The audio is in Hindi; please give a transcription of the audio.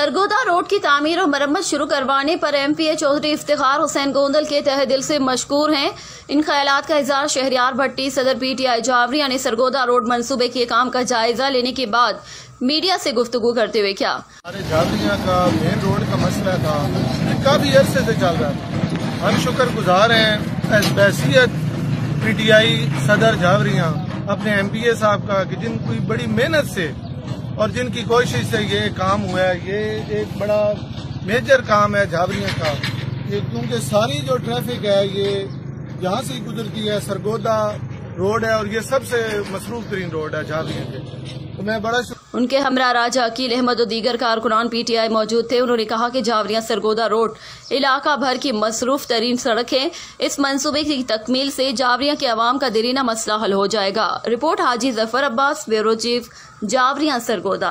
सरगोदा रोड की तामीर और मरम्मत शुरू करवाने पर एमपीए चौधरी इफ्तिखार हुसैन गोंदल के तहे दिल से मशकूर हैं। इन ख्यालात का इज़हार शहरियार भट्टी सदर पीटीआई जावरिया ने सरगोदा रोड मंसूबे के काम का जायजा लेने के बाद मीडिया से गुफ्तगू करते हुए किया। जावरिया का मेन रोड का मसला था, काफी अरसे से चल रहा था। हम शुक्रगुजार हैं हैसियत पीटीआई सदर जावरिया अपने एमपीए साहब का कि जिनकी बड़ी मेहनत से और जिनकी कोशिश से ये काम हुआ है। ये एक बड़ा मेजर काम है जावरिया का, ये क्योंकि सारी जो ट्रैफिक है ये यहाँ से ही गुजरती है। सरगोदा रोड है और ये सबसे मसरूफ तरीन रोड है जावरिया के। तो मैं बड़ा उनके हमरा राजा अकील अहमद और दीगर कारकुनान पीटीआई मौजूद थे। उन्होंने कहा कि जावरिया सरगोदा रोड इलाका भर की मसरूफ तरीन सड़क है। इस मंसूबे की तकमील से जावरिया के अवाम का देरीना मसला हल हो जाएगा। रिपोर्ट हाजी जफर अब्बास, ब्यूरो चीफ, जावरिया सरगोदा।